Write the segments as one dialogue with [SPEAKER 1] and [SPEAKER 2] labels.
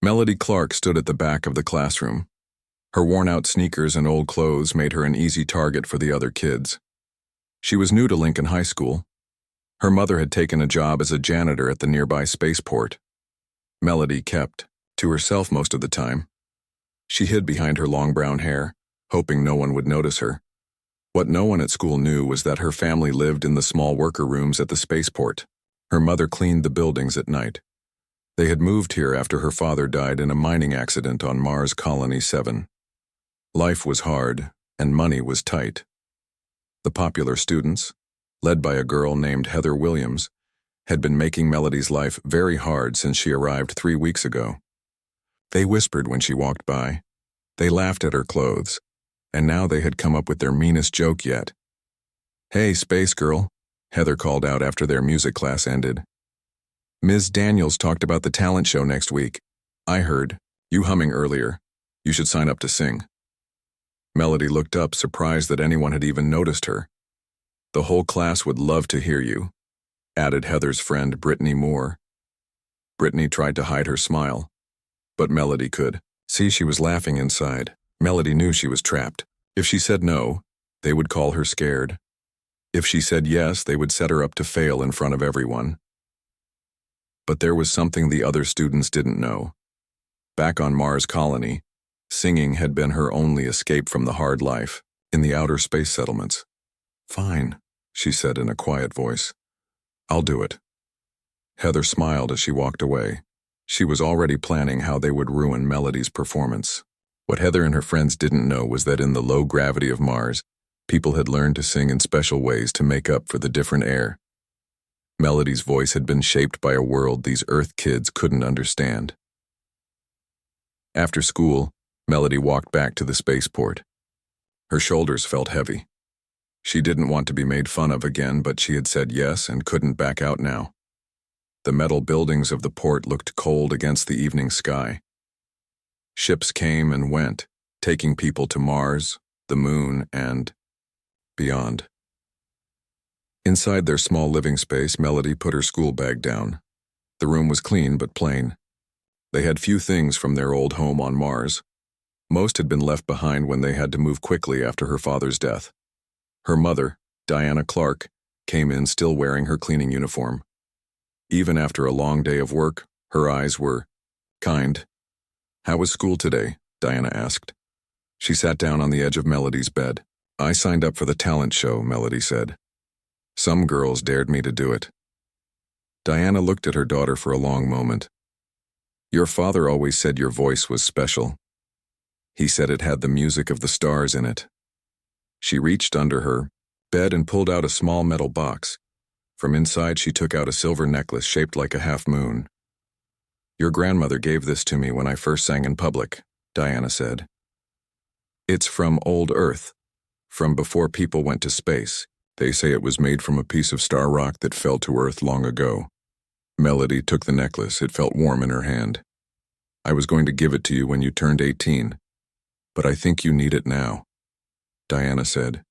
[SPEAKER 1] Melody Clark stood at the back of the classroom. Her worn-out sneakers and old clothes made her an easy target for the other kids. She was new to Lincoln High School. Her mother had taken a job as a janitor at the nearby spaceport. Melody kept to herself most of the time. She hid behind her long brown hair, hoping no one would notice her. What no one at school knew was that her family lived in the small worker rooms at the spaceport. Her mother cleaned the buildings at night. They had moved here after her father died in a mining accident on Mars Colony 7. Life was hard, and money was tight. The popular students, led by a girl named Heather Williams, had been making Melody's life very hard since she arrived 3 weeks ago. They whispered when she walked by. They laughed at her clothes, and now they had come up with their meanest joke yet. "Hey, Space Girl," Heather called out after their music class ended. "Ms. Daniels talked about the talent show next week. I heard you humming earlier. You should sign up to sing." Melody looked up, surprised that anyone had even noticed her. "The whole class would love to hear you," added Heather's friend Brittany Moore. Brittany tried to hide her smile, but Melody could see she was laughing inside. Melody knew she was trapped. If she said no, they would call her scared. If she said yes, they would set her up to fail in front of everyone. But there was something the other students didn't know. Back on Mars Colony, singing had been her only escape from the hard life in the outer space settlements. "Fine," she said in a quiet voice. "I'll do it." Heather smiled as she walked away. She was already planning how they would ruin Melody's performance. What Heather and her friends didn't know was that in the low gravity of Mars, people had learned to sing in special ways to make up for the different air. Melody's voice had been shaped by a world these Earth kids couldn't understand. After school, Melody walked back to the spaceport. Her shoulders felt heavy. She didn't want to be made fun of again, but she had said yes and couldn't back out now. The metal buildings of the port looked cold against the evening sky. Ships came and went, taking people to Mars, the moon, and beyond. Inside their small living space, Melody put her school bag down. The room was clean but plain. They had few things from their old home on Mars. Most had been left behind when they had to move quickly after her father's death. Her mother, Diana Clark, came in still wearing her cleaning uniform. Even after a long day of work, her eyes were kind. "How was school today?" Diana asked. She sat down on the edge of Melody's bed. "I signed up for the talent show," Melody said. "Some girls dared me to do it." Diana looked at her daughter for a long moment. "Your father always said your voice was special. He said it had the music of the stars in it." She reached under her bed and pulled out a small metal box. From inside, she took out a silver necklace shaped like a half-moon. "Your grandmother gave this to me when I first sang in public," Diana said. "It's from old Earth, from before people went to space. They say it was made from a piece of star rock that fell to Earth long ago." Melody took the necklace. It felt warm in her hand. "I was going to give it to you when you turned 18, but I think you need it now," Diana said.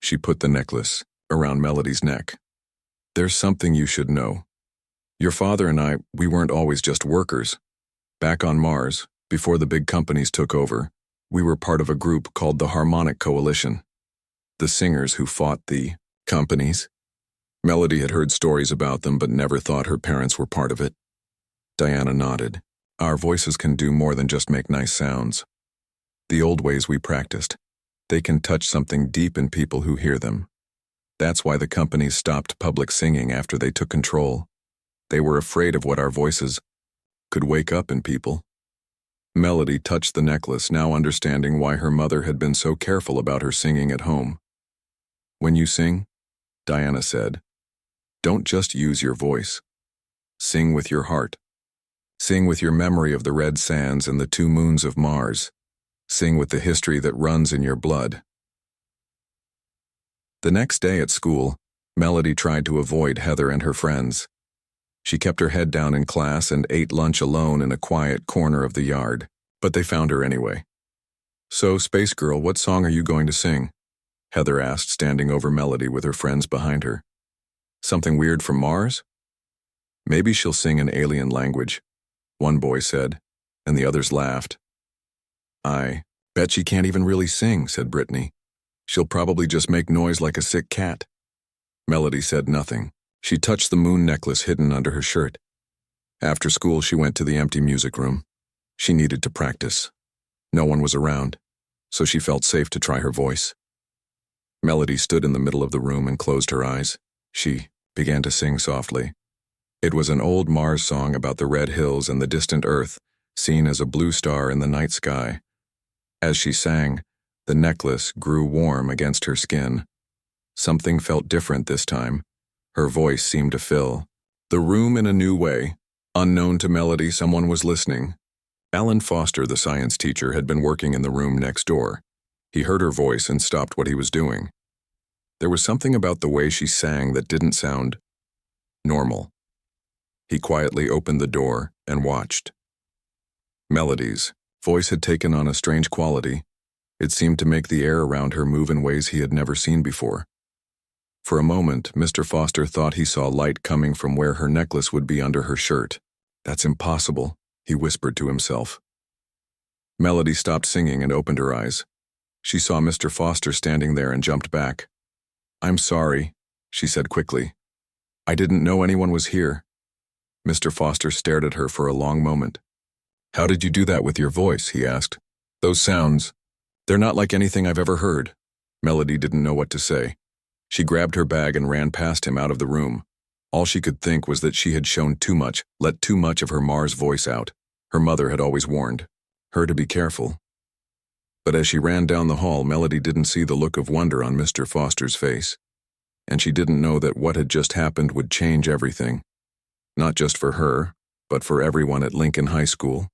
[SPEAKER 1] She put the necklace around Melody's neck. "There's something you should know. Your father and I, we weren't always just workers. Back on Mars, before the big companies took over, we were part of a group called the Harmonic Coalition. The singers who fought the companies." Melody had heard stories about them but never thought her parents were part of it. Diana nodded. "Our voices can do more than just make nice sounds. The old ways we practiced, they can touch something deep in people who hear them. That's why the companies stopped public singing after they took control. They were afraid of what our voices could wake up in people." Melody touched the necklace, now understanding why her mother had been so careful about her singing at home. "When you sing," Diana said, "don't just use your voice. Sing with your heart. Sing with your memory of the red sands and the 2 moons of Mars. Sing with the history that runs in your blood." The next day at school, Melody tried to avoid Heather and her friends. She kept her head down in class and ate lunch alone in a quiet corner of the yard, but they found her anyway. "So, Space Girl, what song are you going to sing?" Heather asked, standing over Melody with her friends behind her. "Something weird from Mars?" "Maybe she'll sing in alien language," one boy said. and the others laughed. "I bet she can't even really sing," said Brittany. "She'll probably just make noise like a sick cat." Melody said nothing. She touched the moon necklace hidden under her shirt. After school, she went to the empty music room. She needed to practice. No one was around, so she felt safe to try her voice. Melody stood in the middle of the room and closed her eyes. She began to sing softly. It was an old Mars song about the red hills and the distant Earth, seen as a blue star in the night sky. As she sang, the necklace grew warm against her skin. Something felt different this time. Her voice seemed to fill the room in a new way. Unknown to Melody, someone was listening. Alan Foster, the science teacher, had been working in the room next door. He heard her voice and stopped what he was doing. There was something about the way she sang that didn't sound normal. He quietly opened the door and watched. Melody's voice had taken on a strange quality. It seemed to make the air around her move in ways he had never seen before. For a moment, Mr. Foster thought he saw light coming from where her necklace would be under her shirt. "That's impossible," he whispered to himself. Melody stopped singing and opened her eyes. She saw Mr. Foster standing there and jumped back. "I'm sorry," she said quickly. "I didn't know anyone was here." Mr. Foster stared at her for a long moment. "How did you do that with your voice?" he asked. "Those sounds, they're not like anything I've ever heard." Melody didn't know what to say. She grabbed her bag and ran past him out of the room. All she could think was that she had shown too much, let too much of her Mars voice out. Her mother had always warned her to be careful. But as she ran down the hall, Melody didn't see the look of wonder on Mr. Foster's face. And she didn't know that what had just happened would change everything. Not just for her, but for everyone at Lincoln High School.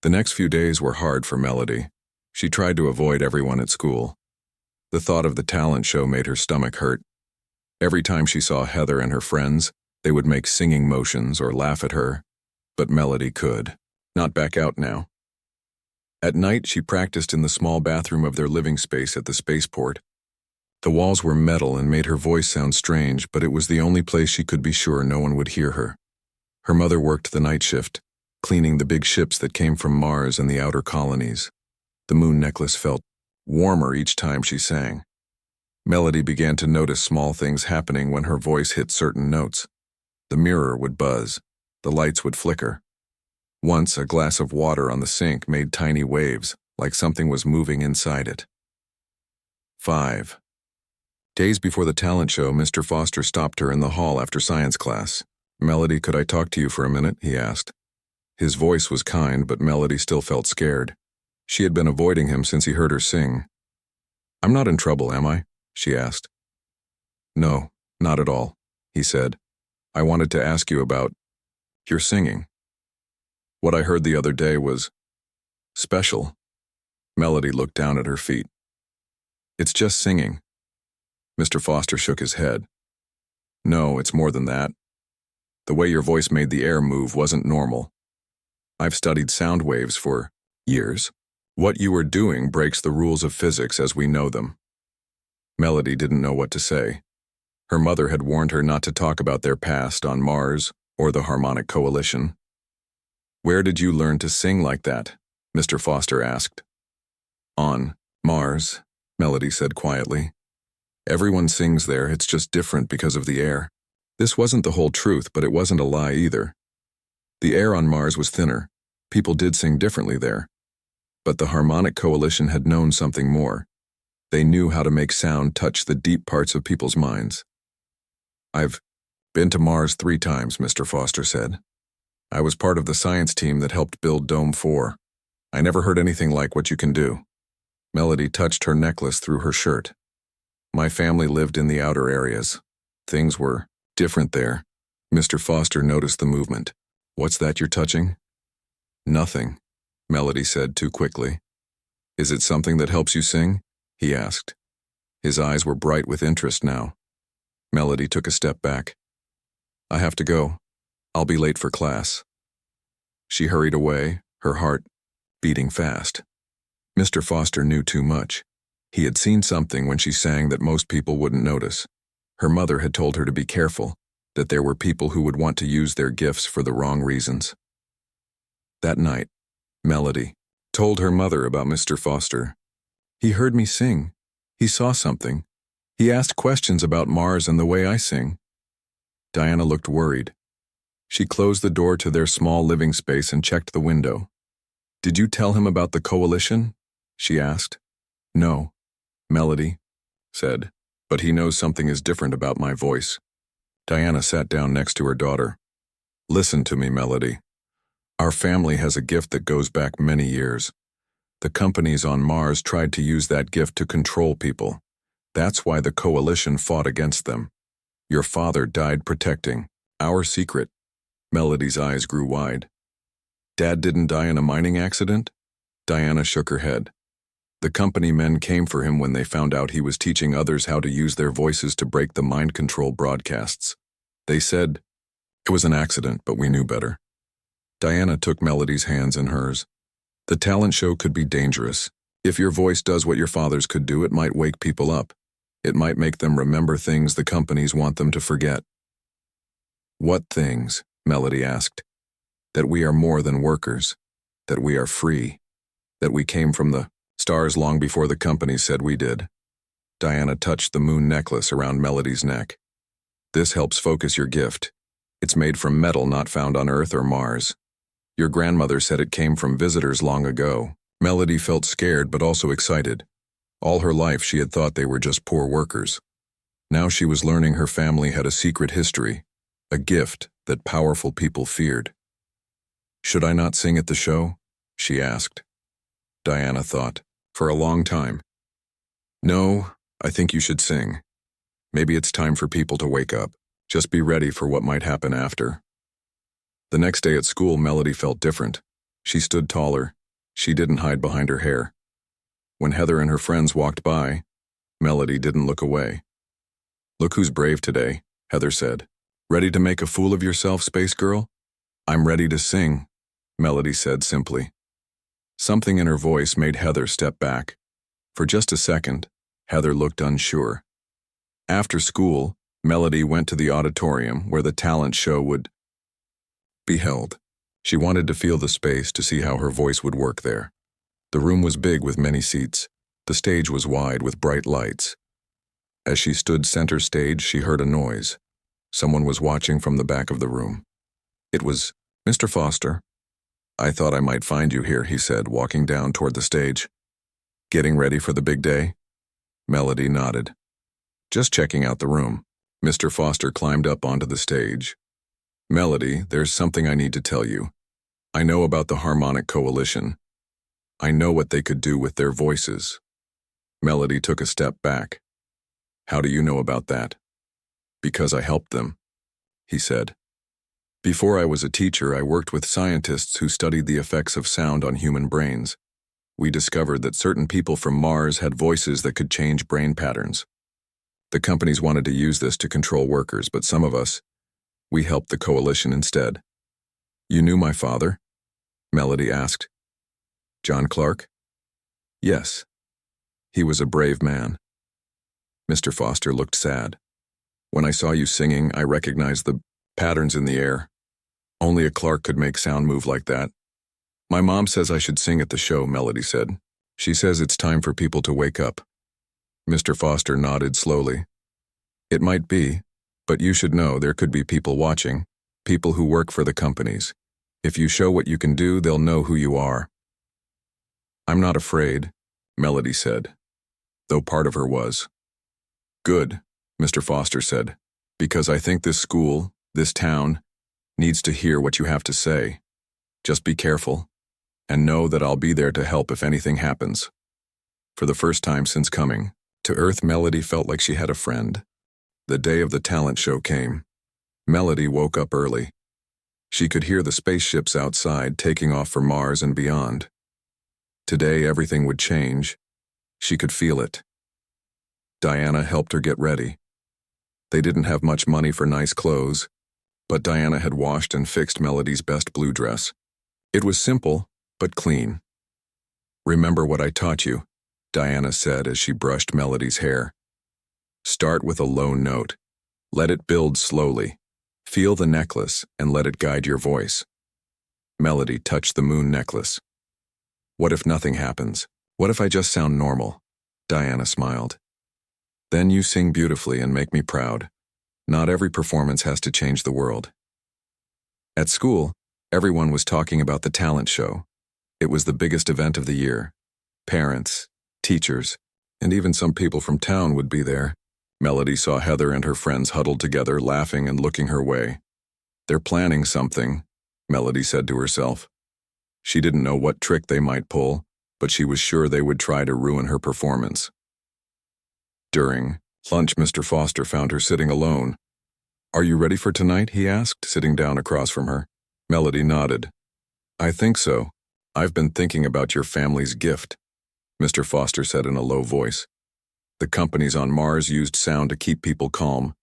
[SPEAKER 1] The next few days were hard for Melody. She tried to avoid everyone at school. The thought of the talent show made her stomach hurt. Every time she saw Heather and her friends, they would make singing motions or laugh at her. But Melody could not back out now. At night, she practiced in the small bathroom of their living space at the spaceport. The walls were metal and made her voice sound strange, but it was the only place she could be sure no one would hear her. Her mother worked the night shift, cleaning the big ships that came from Mars and the outer colonies. The moon necklace felt warmer each time she sang. Melody began to notice small things happening when her voice hit certain notes. The mirror would buzz. The lights would flicker. Once, a glass of water on the sink made tiny waves, like something was moving inside it. 5. Days before the talent show, Mr. Foster stopped her in the hall after science class. "Melody, could I talk to you for a minute?" he asked. His voice was kind, but Melody still felt scared. She had been avoiding him since he heard her sing. "I'm not in trouble, am I?" she asked. "No, not at all," he said. "I wanted to ask you about your singing. What I heard the other day was special." Melody looked down at her feet. "It's just singing." Mr. Foster shook his head. "No, it's more than that. The way your voice made the air move wasn't normal. I've studied sound waves for years. What you were doing breaks the rules of physics as we know them." Melody didn't know what to say. Her mother had warned her not to talk about their past on Mars or the Harmonic Coalition. "Where did you learn to sing like that?" Mr. Foster asked. "On Mars," Melody said quietly. "Everyone sings there, it's just different because of the air." This wasn't the whole truth, but it wasn't a lie either. The air on Mars was thinner. People did sing differently there. But the Harmonic Coalition had known something more. They knew how to make sound touch the deep parts of people's minds. "I've been to Mars 3 times, Mr. Foster said. "I was part of the science team that helped build Dome 4. I never heard anything like what you can do." Melody touched her necklace through her shirt. "My family lived in the outer areas. Things were different there." Mr. Foster noticed the movement. "What's that you're touching?" "Nothing," Melody said too quickly. "Is it something that helps you sing?" he asked. His eyes were bright with interest now. Melody took a step back. "I have to go. I'll be late for class." She hurried away, her heart beating fast. Mr. Foster knew too much. He had seen something when she sang that most people wouldn't notice. Her mother had told her to be careful, that there were people who would want to use their gifts for the wrong reasons. That night, Melody told her mother about Mr. Foster. He heard me sing. He saw something. He asked questions about Mars and the way I sing. Diana looked worried. She closed the door to their small living space and checked the window. Did you tell him about the coalition? She asked. No, Melody said, but he knows something is different about my voice. Diana sat down next to her daughter. Listen to me, Melody. Our family has a gift that goes back many years. The companies on Mars tried to use that gift to control people. That's why the coalition fought against them. Your father died protecting our secret. Melody's eyes grew wide. Dad didn't die in a mining accident? Diana shook her head. The company men came for him when they found out he was teaching others how to use their voices to break the mind control broadcasts. They said, it was an accident, but we knew better. Diana took Melody's hands in hers. The talent show could be dangerous. If your voice does what your father's could do, it might wake people up. It might make them remember things the companies want them to forget. What things? Melody asked. That we are more than workers. That we are free. That we came from the stars long before the companies said we did. Diana touched the moon necklace around Melody's neck. This helps focus your gift. It's made from metal not found on Earth or Mars. Your grandmother said it came from visitors long ago. Melody felt scared but also excited. All her life she had thought they were just poor workers. Now she was learning her family had a secret history, a gift that powerful people feared. Should I not sing at the show? She asked. Diana thought, for a long time. No, I think you should sing. Maybe it's time for people to wake up. Just be ready for what might happen after. The next day at school, Melody felt different. She stood taller. She didn't hide behind her hair. When Heather and her friends walked by, Melody didn't look away. Look who's brave today, Heather said. Ready to make a fool of yourself, Space Girl? I'm ready to sing, Melody said simply. Something in her voice made Heather step back. For just a second, Heather looked unsure. After school, Melody went to the auditorium where the talent show would be held. She wanted to feel the space to see how her voice would work there. The room was big with many seats. The stage was wide with bright lights. As she stood center stage, she heard a noise. Someone was watching from the back of the room. It was Mr. Foster. I thought I might find you here, he said, walking down toward the stage. Getting ready for the big day? Melody nodded. Just checking out the room. Mr. Foster climbed up onto the stage. Melody, there's something I need to tell you. I know about the Harmonic Coalition. I know what they could do with their voices. Melody took a step back. How do you know about that? Because I helped them, he said. Before I was a teacher, I worked with scientists who studied the effects of sound on human brains. We discovered that certain people from Mars had voices that could change brain patterns. The companies wanted to use this to control workers, but some of us, we helped the coalition instead. You knew my father? Melody asked. John Clark? Yes. He was a brave man. Mr. Foster looked sad. When I saw you singing, I recognized the patterns in the air. Only a Clark could make sound move like that. My mom says I should sing at the show, Melody said. She says it's time for people to wake up. Mr. Foster nodded slowly. It might be, but you should know there could be people watching, people who work for the companies. If you show what you can do, they'll know who you are. I'm not afraid, Melody said, though part of her was. Good, Mr. Foster said, because I think this school, this town, needs to hear what you have to say. Just be careful, and know that I'll be there to help if anything happens. For the first time since coming to Earth, Melody felt like she had a friend. The day of the talent show came. Melody woke up early. She could hear the spaceships outside taking off for Mars and beyond. Today everything would change. She could feel it. Diana helped her get ready. They didn't have much money for nice clothes, but Diana had washed and fixed Melody's best blue dress. It was simple, but clean. Remember what I taught you, Diana said as she brushed Melody's hair. Start with a low note. Let it build slowly. Feel the necklace and let it guide your voice. Melody touched the moon necklace. What if nothing happens? What if I just sound normal? Diana smiled. Then you sing beautifully and make me proud. Not every performance has to change the world. At school, everyone was talking about the talent show. It was the biggest event of the year. Parents, teachers, and even some people from town would be there. Melody saw Heather and her friends huddled together, laughing and looking her way. They're planning something, Melody said to herself. She didn't know what trick they might pull, but she was sure they would try to ruin her performance. During lunch, Mr. Foster found her sitting alone. Are you ready for tonight? He asked, sitting down across from her. Melody nodded. I think so. I've been thinking about your family's gift, Mr. Foster said in a low voice. The companies on Mars used sound to keep people calm,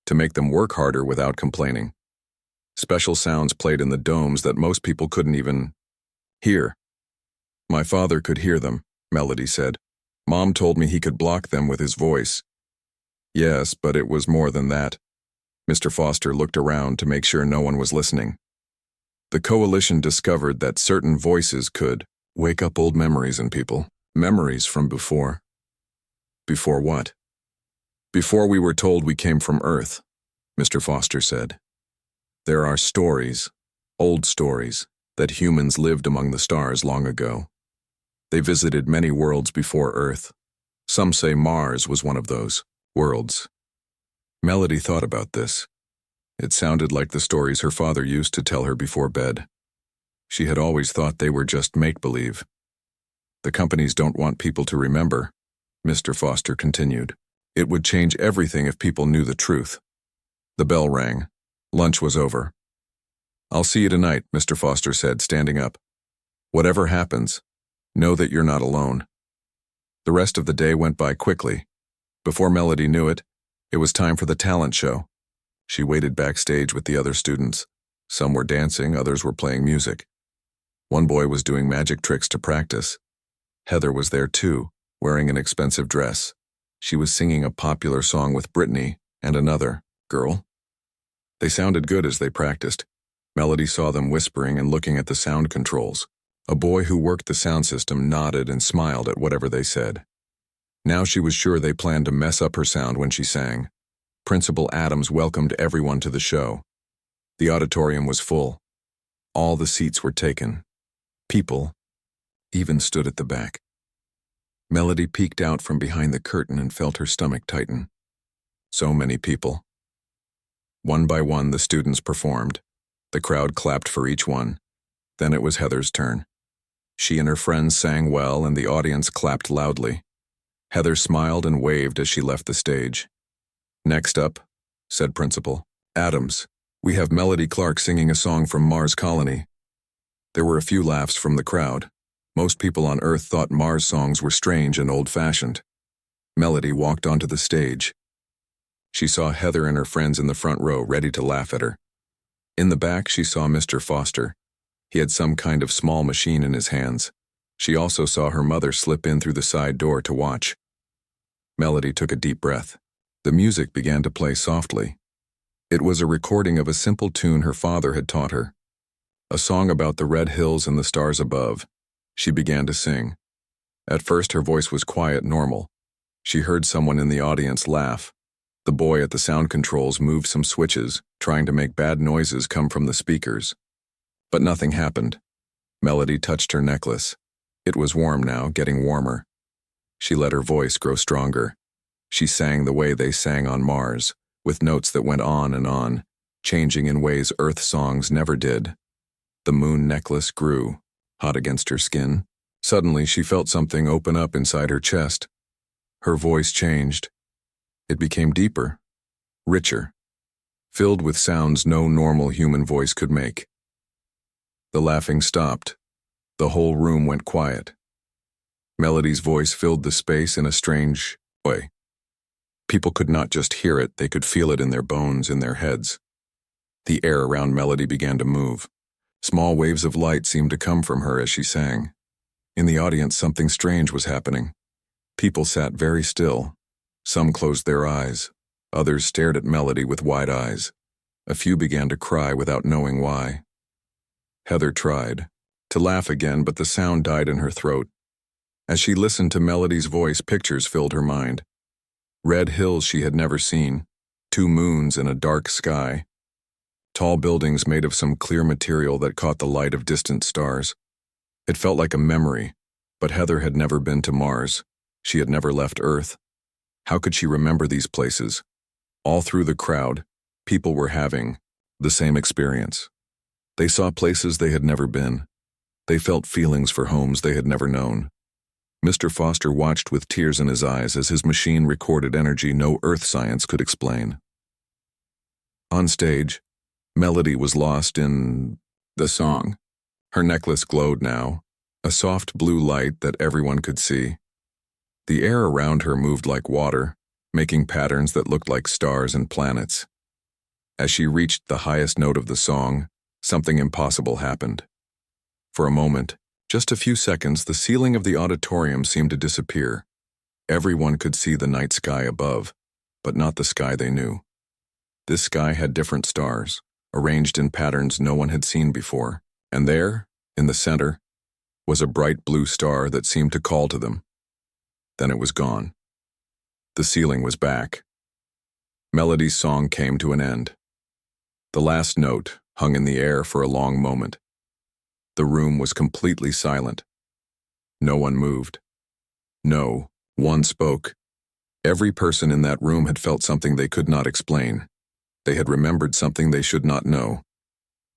[SPEAKER 1] to make them work harder without complaining. Special sounds played in the domes that most people couldn't even hear. My father could hear them, Melody said. Mom told me he could block them with his voice. Yes, but it was more than that. Mr. Foster looked around to make sure no one was listening. The coalition discovered that certain voices could wake up old memories in people. Memories from before. Before what? Before we were told we came from Earth, Mr. Foster said. There are stories, old stories, that humans lived among the stars long ago. They visited many worlds before Earth. Some say Mars was one of those worlds. Melody thought about this. It sounded like the stories her father used to tell her before bed. She had always thought they were just make-believe. The companies don't want people to remember, Mr. Foster continued. It would change everything if people knew the truth. The bell rang. Lunch was over. I'll see you tonight, Mr. Foster said, standing up. Whatever happens, know that you're not alone. The rest of the day went by quickly. Before Melody knew it, it was time for the talent show. She waited backstage with the other students. Some were dancing, others were playing music. One boy was doing magic tricks to practice. Heather was there too, wearing an expensive dress. She was singing a popular song with Brittany and another girl. They sounded good as they practiced. Melody saw them whispering and looking at the sound controls. A boy who worked the sound system nodded and smiled at whatever they said. Now she was sure they planned to mess up her sound when she sang. Principal Adams welcomed everyone to the show. The auditorium was full. All the seats were taken. People even stood at the back. Melody peeked out from behind the curtain and felt her stomach tighten. So many people. One by one, the students performed. The crowd clapped for each one. Then it was Heather's turn. She and her friends sang well, and the audience clapped loudly. Heather smiled and waved as she left the stage. Next up, said Principal Adams, we have Melody Clark singing a song from Mars Colony. There were a few laughs from the crowd. Most people on Earth thought Mars songs were strange and old-fashioned. Melody walked onto the stage. She saw Heather and her friends in the front row ready to laugh at her. In the back, she saw Mr. Foster. He had some kind of small machine in his hands. She also saw her mother slip in through the side door to watch. Melody took a deep breath. The music began to play softly. It was a recording of a simple tune her father had taught her. A song about the red hills and the stars above. She began to sing. At first, her voice was quiet, normal. She heard someone in the audience laugh. The boy at the sound controls moved some switches, trying to make bad noises come from the speakers. But nothing happened. Melody touched her necklace. It was warm now, getting warmer. She let her voice grow stronger. She sang the way they sang on Mars, with notes that went on, changing in ways Earth songs never did. The moon necklace grew, hot against her skin. Suddenly, she felt something open up inside her chest. Her voice changed. It became deeper, richer, filled with sounds no normal human voice could make. The laughing stopped. The whole room went quiet. Melody's voice filled the space in a strange way. People could not just hear it, they could feel it in their bones, in their heads. The air around Melody began to move. Small waves of light seemed to come from her as she sang. In the audience, something strange was happening. People sat very still. Some closed their eyes. Others stared at Melody with wide eyes. A few began to cry without knowing why. Heather tried to laugh again, but the sound died in her throat. As she listened to Melody's voice, pictures filled her mind. Red hills she had never seen, 2 moons in a dark sky, tall buildings made of some clear material that caught the light of distant stars. It felt like a memory, but Heather had never been to Mars. She had never left Earth. How could she remember these places? All through the crowd, people were having the same experience. They saw places they had never been. They felt feelings for homes they had never known. Mr. Foster watched with tears in his eyes as his machine recorded energy no earth science could explain. On stage, Melody was lost in the song. Her necklace glowed now, a soft blue light that everyone could see. The air around her moved like water, making patterns that looked like stars and planets. As she reached the highest note of the song, something impossible happened. For a moment, just a few seconds, the ceiling of the auditorium seemed to disappear. Everyone could see the night sky above, but not the sky they knew. This sky had different stars, arranged in patterns no one had seen before, and there, in the center, was a bright blue star that seemed to call to them. Then it was gone. The ceiling was back. Melody's song came to an end. The last note hung in the air for a long moment. The room was completely silent. No one moved. No one spoke. Every person in that room had felt something they could not explain. They had remembered something they should not know.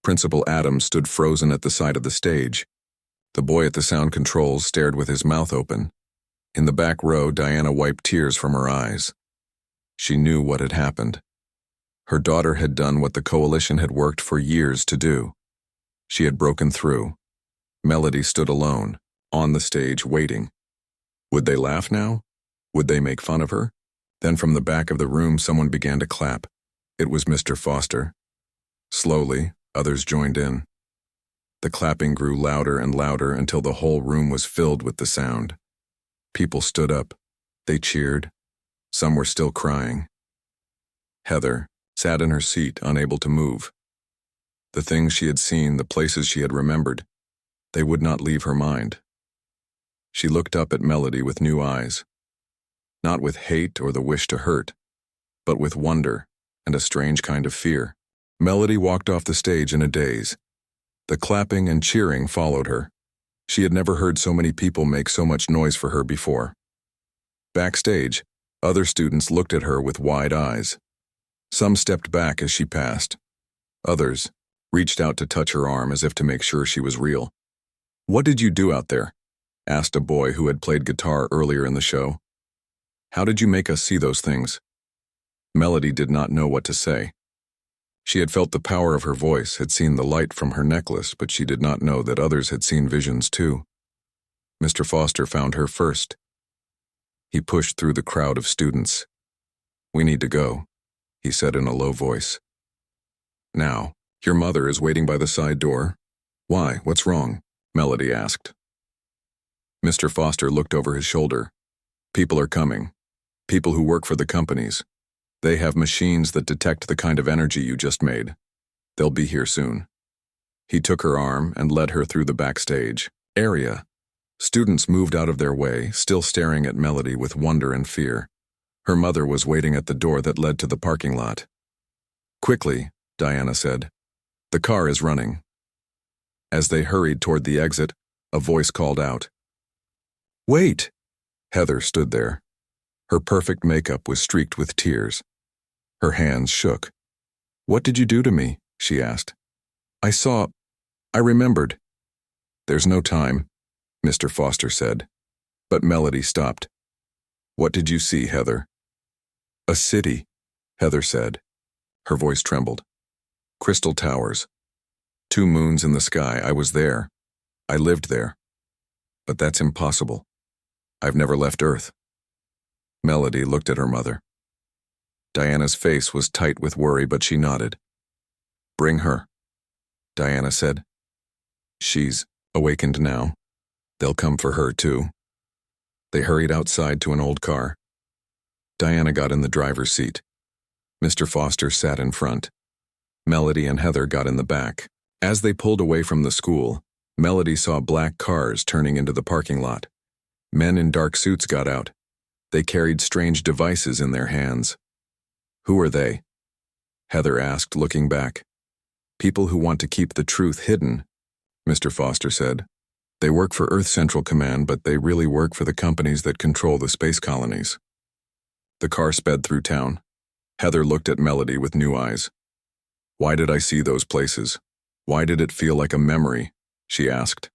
[SPEAKER 1] Principal Adams stood frozen at the side of the stage. The boy at the sound controls stared with his mouth open. In the back row, Diana wiped tears from her eyes. She knew what had happened. Her daughter had done what the coalition had worked for years to do. She had broken through. Melody stood alone, on the stage, waiting. Would they laugh now? Would they make fun of her? Then from the back of the room, someone began to clap. It was Mr. Foster. Slowly, others joined in. The clapping grew louder and louder until the whole room was filled with the sound. People stood up. They cheered. Some were still crying. Heather sat in her seat, unable to move. The things she had seen, the places she had remembered, they would not leave her mind. She looked up at Melody with new eyes, not with hate or the wish to hurt, but with wonder and a strange kind of fear. Melody walked off the stage in a daze. The clapping and cheering followed her. She had never heard so many people make so much noise for her before. Backstage, other students looked at her with wide eyes. Some stepped back as she passed. Others reached out to touch her arm as if to make sure she was real. "What did you do out there?" asked a boy who had played guitar earlier in the show. "How did you make us see those things?" Melody did not know what to say. She had felt the power of her voice, had seen the light from her necklace, but she did not know that others had seen visions too. Mr. Foster found her first. He pushed through the crowd of students. "We need to go," he said in a low voice. "Now, your mother is waiting by the side door." "Why, what's wrong?" Melody asked. Mr. Foster looked over his shoulder. "People are coming. People who work for the companies. They have machines that detect the kind of energy you just made. They'll be here soon." He took her arm and led her through the backstage area. Students moved out of their way, still staring at Melody with wonder and fear. Her mother was waiting at the door that led to the parking lot. "Quickly," Diana said. "The car is running." As they hurried toward the exit, a voice called out. "Wait!" Heather stood there. Her perfect makeup was streaked with tears. Her hands shook. "What did you do to me?" she asked. I remembered." "There's no time," Mr. Foster said. But Melody stopped. "What did you see, Heather?" "A city," Heather said. Her voice trembled. "Crystal towers. 2 moons in the sky. I was there. I lived there. But that's impossible. I've never left Earth." Melody looked at her mother. Diana's face was tight with worry, but she nodded. "Bring her," Diana said. "She's awakened now. They'll come for her, too." They hurried outside to an old car. Diana got in the driver's seat. Mr. Foster sat in front. Melody and Heather got in the back. As they pulled away from the school, Melody saw black cars turning into the parking lot. Men in dark suits got out. They carried strange devices in their hands. Who are they? Heather asked, looking back. People who want to keep the truth hidden, Mr. Foster said. They work for Earth Central Command, but they really work for the companies that control the space colonies. The car sped through town. Heather looked at Melody with new eyes. Why did I see those places? Why did it feel like a memory? She asked.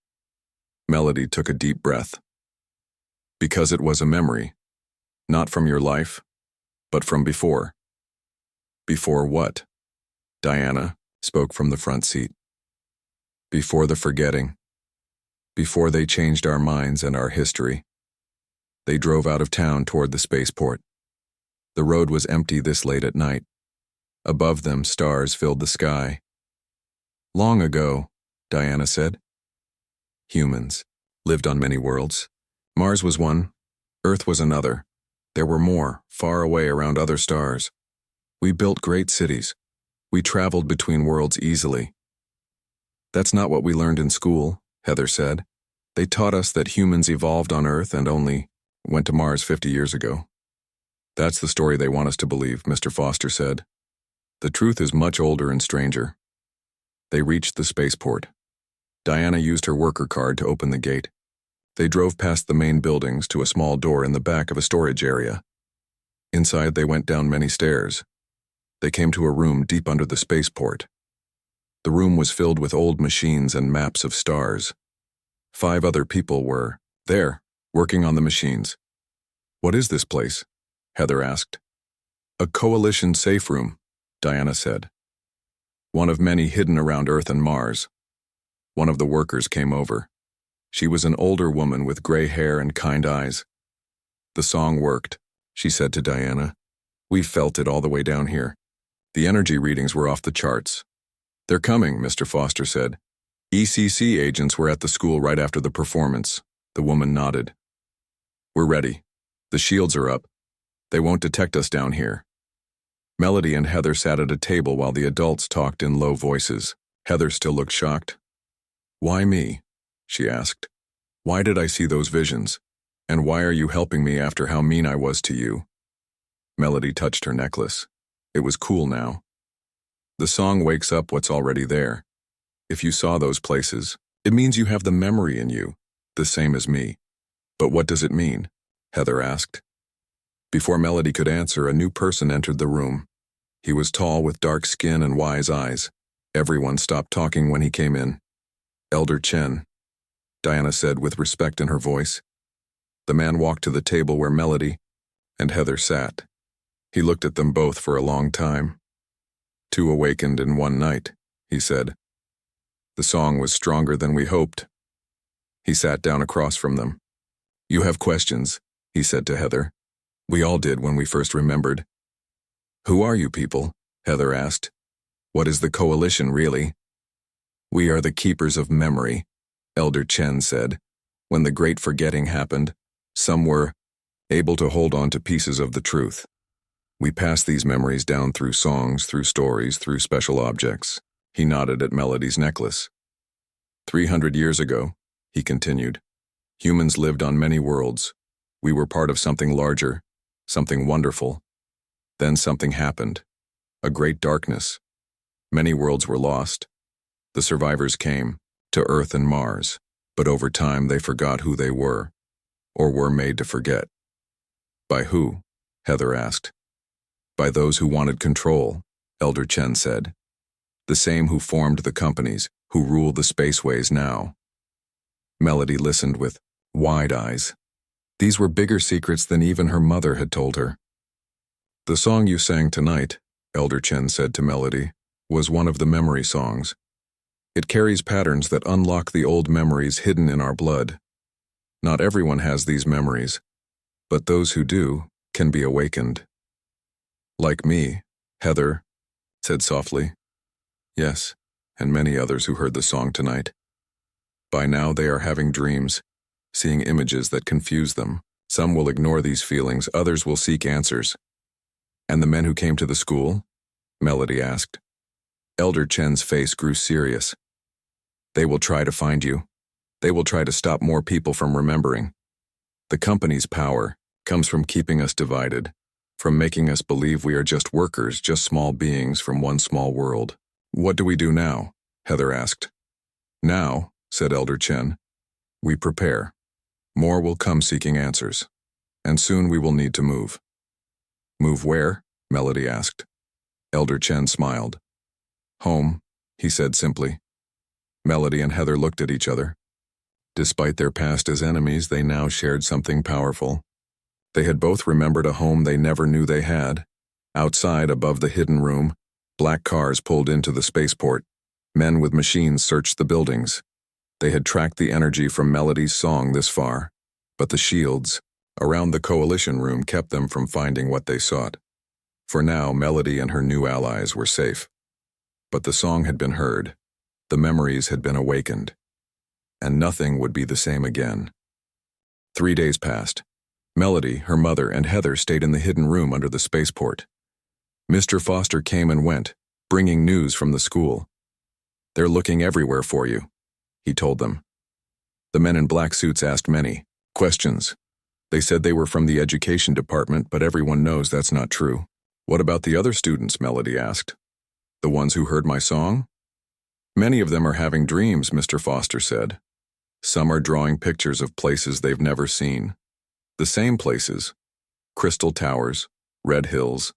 [SPEAKER 1] Melody took a deep breath. Because it was a memory. Not from your life, but from before. Before what? Diana spoke from the front seat. Before the forgetting. Before they changed our minds and our history. They drove out of town toward the spaceport. The road was empty this late at night. Above them, stars filled the sky. Long ago, Diana said. Humans lived on many worlds. Mars was one, Earth was another. There were more, far away around other stars. We built great cities. We traveled between worlds easily. That's not what we learned in school, Heather said. They taught us that humans evolved on Earth and only went to Mars 50 years ago. That's the story they want us to believe, Mr. Foster said. The truth is much older and stranger. They reached the spaceport. Diana used her worker card to open the gate. They drove past the main buildings to a small door in the back of a storage area. Inside, they went down many stairs. They came to a room deep under the spaceport. The room was filled with old machines and maps of stars. 5 other people were there, working on the machines. What is this place? Heather asked. A coalition safe room, Diana said. One of many hidden around Earth and Mars. One of the workers came over. She was an older woman with gray hair and kind eyes. The song worked, she said to Diana. We felt it all the way down here. The energy readings were off the charts. They're coming, Mr. Foster said. ECC agents were at the school right after the performance. The woman nodded. We're ready. The shields are up. They won't detect us down here. Melody and Heather sat at a table while the adults talked in low voices. Heather still looked shocked. Why me? She asked. Why did I see those visions? And why are you helping me after how mean I was to you? Melody touched her necklace. It was cool now. The song wakes up what's already there. If you saw those places, it means you have the memory in you, the same as me. But what does it mean? Heather asked. Before Melody could answer, a new person entered the room. He was tall with dark skin and wise eyes. Everyone stopped talking when he came in. Elder Chen, Diana said with respect in her voice. The man walked to the table where Melody and Heather sat. He looked at them both for a long time. 2 awakened in one night, he said. The song was stronger than we hoped. He sat down across from them. You have questions, he said to Heather. We all did when we first remembered. Who are you people? Heather asked. What is the coalition really? We are the keepers of memory, Elder Chen said. When the great forgetting happened, some were able to hold on to pieces of the truth. We pass these memories down through songs, through stories, through special objects. He nodded at Melody's necklace. 300 years ago, he continued, humans lived on many worlds. We were part of something larger, something wonderful. Then something happened. A great darkness. Many worlds were lost. The survivors came to Earth and Mars, but over time they forgot who they were, or were made to forget. By who? Heather asked. By those who wanted control, Elder Chen said. The same who formed the companies, who rule the spaceways now. Melody listened with wide eyes. These were bigger secrets than even her mother had told her. The song you sang tonight, Elder Chen said to Melody, was one of the memory songs. It carries patterns that unlock the old memories hidden in our blood. Not everyone has these memories, but those who do can be awakened. Like me, Heather said softly. Yes, and many others who heard the song tonight. By now they are having dreams, seeing images that confuse them. Some will ignore these feelings, others will seek answers. And the men who came to the school? Melody asked. Elder Chen's face grew serious. They will try to find you, They will try to stop more people from remembering. The company's power comes from keeping us divided, from making us believe we are just workers, just small beings from one small world. What do we do now? Heather asked. Now, said Elder Chen, we prepare. More will come seeking answers. And soon we will need to move. Move where? Melody asked. Elder Chen smiled. Home, he said simply. Melody and Heather looked at each other. Despite their past as enemies, they now shared something powerful. They had both remembered a home they never knew they had. Outside, above the hidden room, black cars pulled into the spaceport. Men with machines searched the buildings. They had tracked the energy from Melody's song this far, but the shields around the coalition room kept them from finding what they sought. For now, Melody and her new allies were safe. But the song had been heard. The memories had been awakened. And nothing would be the same again. 3 days passed. Melody, her mother, and Heather stayed in the hidden room under the spaceport. Mr. Foster came and went, bringing news from the school. They're looking everywhere for you, he told them. The men in black suits asked many questions. They said they were from the education department, but everyone knows that's not true. What about the other students? Melody asked. The ones who heard my song? Many of them are having dreams, Mr. Foster said. Some are drawing pictures of places they've never seen. The same places. Crystal towers, red hills,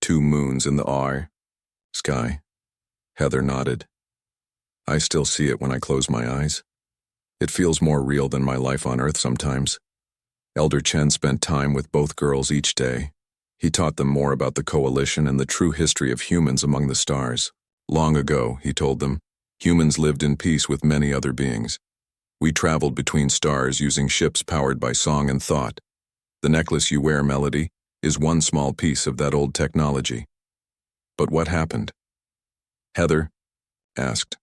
[SPEAKER 1] 2 moons in the sky. Heather nodded. I still see it when I close my eyes. It feels more real than my life on Earth sometimes. Elder Chen spent time with both girls each day. He taught them more about the coalition and the true history of humans among the stars. Long ago, he told them, humans lived in peace with many other beings. We traveled between stars using ships powered by song and thought. The necklace you wear, Melody, is one small piece of that old technology. But what happened? Heather asked.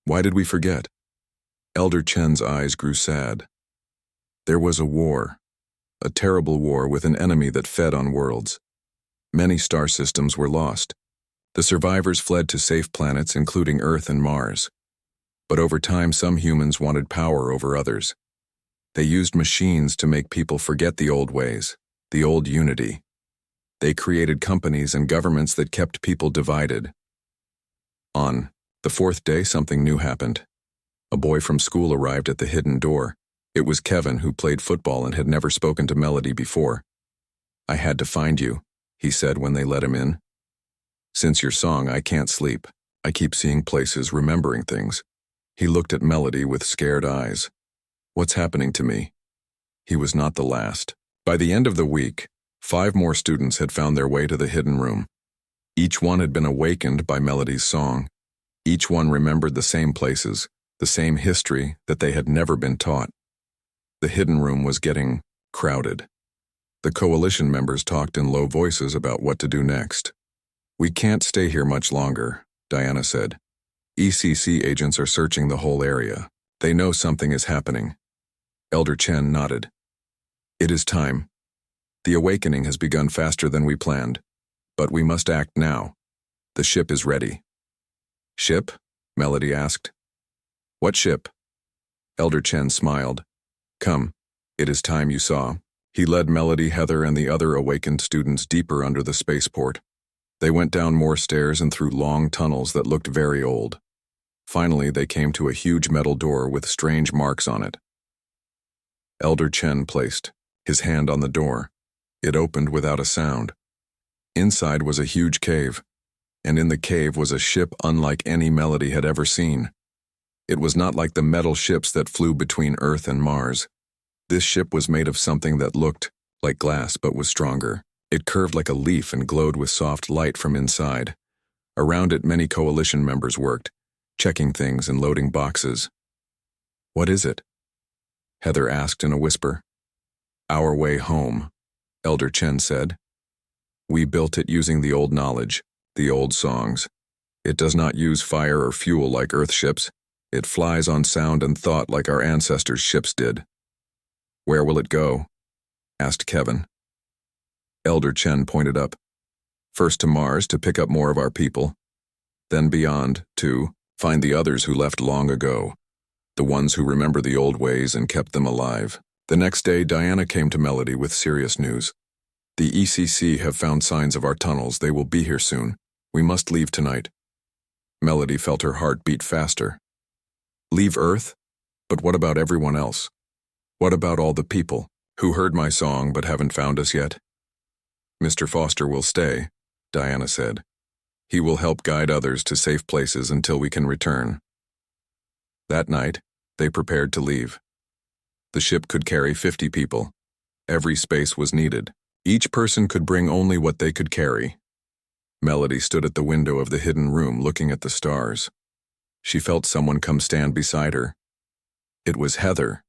[SPEAKER 1] Why did we forget? Elder Chen's eyes grew sad. There was a war, a terrible war with an enemy that fed on worlds. Many star systems were lost. The survivors fled to safe planets, including Earth and Mars. But over time, some humans wanted power over others. They used machines to make people forget the old ways, the old unity. They created companies and governments that kept people divided. On the 4th day, something new happened. A boy from school arrived at the hidden door. It was Kevin, who played football and had never spoken to Melody before. I had to find you, he said when they let him in. Since your song, I can't sleep. I keep seeing places, remembering things. He looked at Melody with scared eyes. What's happening to me? He was not the last. By the end of the week, 5 more students had found their way to the hidden room. Each one had been awakened by Melody's song. Each one remembered the same places, the same history that they had never been taught. The hidden room was getting crowded. The coalition members talked in low voices about what to do next. We can't stay here much longer, Diana said. ECC agents are searching the whole area. They know something is happening. Elder Chen nodded. It is time. The awakening has begun faster than we planned, but we must act now. The ship is ready. Ship? Melody asked. What ship? Elder Chen smiled. Come, it is time you saw. He led Melody, Heather, and the other awakened students deeper under the spaceport. They went down more stairs and through long tunnels that looked very old. Finally, they came to a huge metal door with strange marks on it. Elder Chen placed his hand on the door. It opened without a sound. Inside was a huge cave, and in the cave was a ship unlike any Melody had ever seen. It was not like the metal ships that flew between Earth and Mars. This ship was made of something that looked like glass but was stronger. It curved like a leaf and glowed with soft light from inside. Around it, many coalition members worked, checking things and loading boxes. What is it? Heather asked in a whisper. Our way home, Elder Chen said. We built it using the old knowledge, the old songs. It does not use fire or fuel like Earth ships. It flies on sound and thought like our ancestors' ships did. Where will it go? Asked Kevin. Elder Chen pointed up. First to Mars to pick up more of our people. Then beyond to find the others who left long ago. the ones who remember the old ways and kept them alive. The next day, Diana came to Melody with serious news. The ECC have found signs of our tunnels. They will be here soon. We must leave tonight. Melody felt her heart beat faster. Leave Earth? But what about everyone else? What about all the people who heard my song but haven't found us yet? Mr. Foster will stay, Diana said. He will help guide others to safe places until we can return. That night, they prepared to leave. The ship could carry 50 people. Every space was needed. Each person could bring only what they could carry. Melody stood at the window of the hidden room looking at the stars. She felt someone come stand beside her. It was Heather.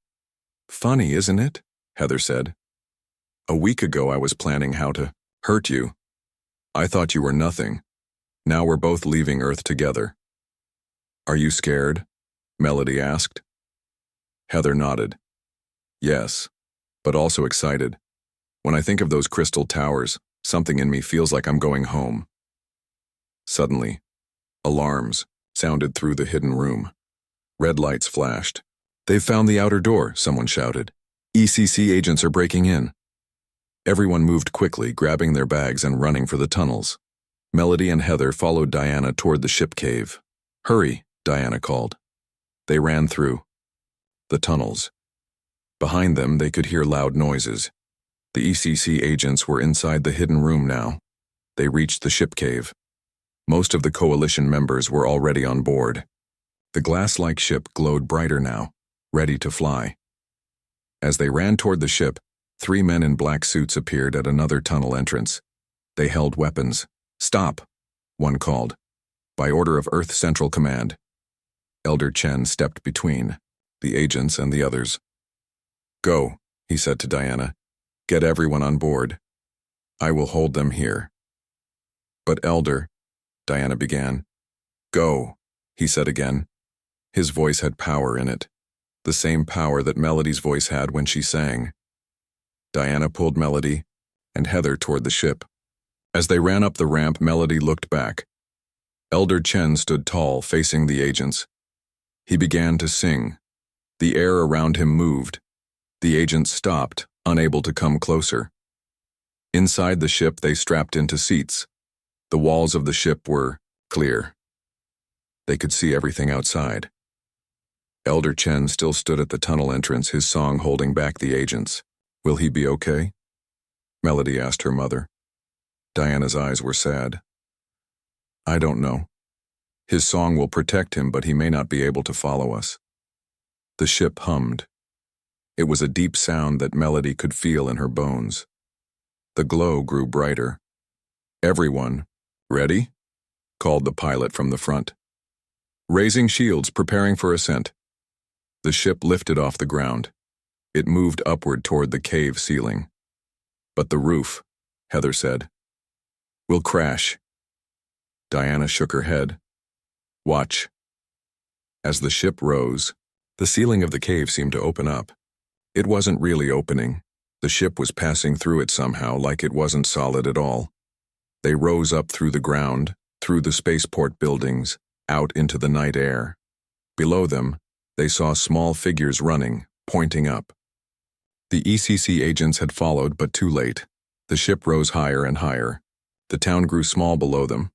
[SPEAKER 1] Funny, isn't it? Heather said. A week ago I was planning how to hurt you. I thought you were nothing. Now we're both leaving Earth together. Are you scared? Melody asked. Heather nodded. Yes, but also excited. When I think of those crystal towers, something in me feels like I'm going home. Suddenly, alarms sounded through the hidden room. Red lights flashed. They've found the outer door, someone shouted. ECC agents are breaking in. Everyone moved quickly, grabbing their bags and running for the tunnels. Melody and Heather followed Diana toward the ship cave. Hurry, Diana called. They ran through the tunnels. Behind them, they could hear loud noises. The ECC agents were inside the hidden room now. They reached the ship cave. Most of the coalition members were already on board. The glass-like ship glowed brighter now, ready to fly. As they ran toward the ship, 3 men in black suits appeared at another tunnel entrance. They held weapons. Stop, one called. By order of Earth Central Command. Elder Chen stepped between the agents and the others. Go, he said to Diana. Get everyone on board. I will hold them here. But Elder, Diana began. Go, he said again. His voice had power in it, the same power that Melody's voice had when she sang. Diana pulled Melody and Heather toward the ship. As they ran up the ramp, Melody looked back. Elder Chen stood tall, facing the agents. He began to sing. The air around him moved. The agents stopped, unable to come closer. Inside the ship, they strapped into seats. The walls of the ship were clear. They could see everything outside. Elder Chen still stood at the tunnel entrance, his song holding back the agents. Will he be okay? Melody asked her mother. Diana's eyes were sad. I don't know. His song will protect him, but he may not be able to follow us. The ship hummed. It was a deep sound that Melody could feel in her bones. The glow grew brighter. Everyone, ready? Called the pilot from the front. Raising shields, preparing for ascent. The ship lifted off the ground. It moved upward toward the cave ceiling. But the roof, Heather said, will crash. Diana shook her head. Watch. As the ship rose, the ceiling of the cave seemed to open up. It wasn't really opening. The ship was passing through it somehow, like it wasn't solid at all. They rose up through the ground, through the spaceport buildings, out into the night air. Below them, they saw small figures running, pointing up. The ECC agents had followed, but too late. The ship rose higher and higher. The town grew small below them.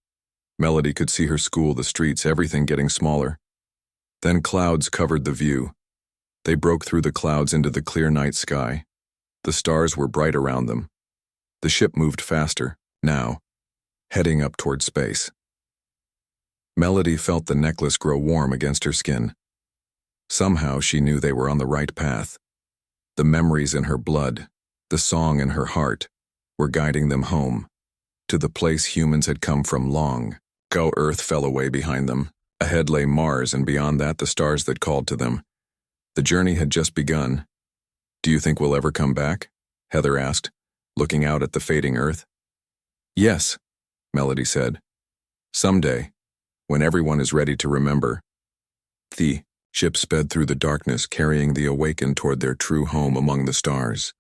[SPEAKER 1] Melody could see her school, the streets, everything getting smaller. Then clouds covered the view. They broke through the clouds into the clear night sky. The stars were bright around them. The ship moved faster, now, heading up toward space. Melody felt the necklace grow warm against her skin. Somehow she knew they were on the right path. The memories in her blood, the song in her heart, were guiding them home, to the place humans had come from long ago. Earth fell away behind them. Ahead lay Mars, and beyond that the stars that called to them. The journey had just begun. Do you think we'll ever come back? Heather asked, looking out at the fading Earth. Yes, Melody said. Someday, when everyone is ready to remember. The ship sped through the darkness, carrying the awakened toward their true home among the stars.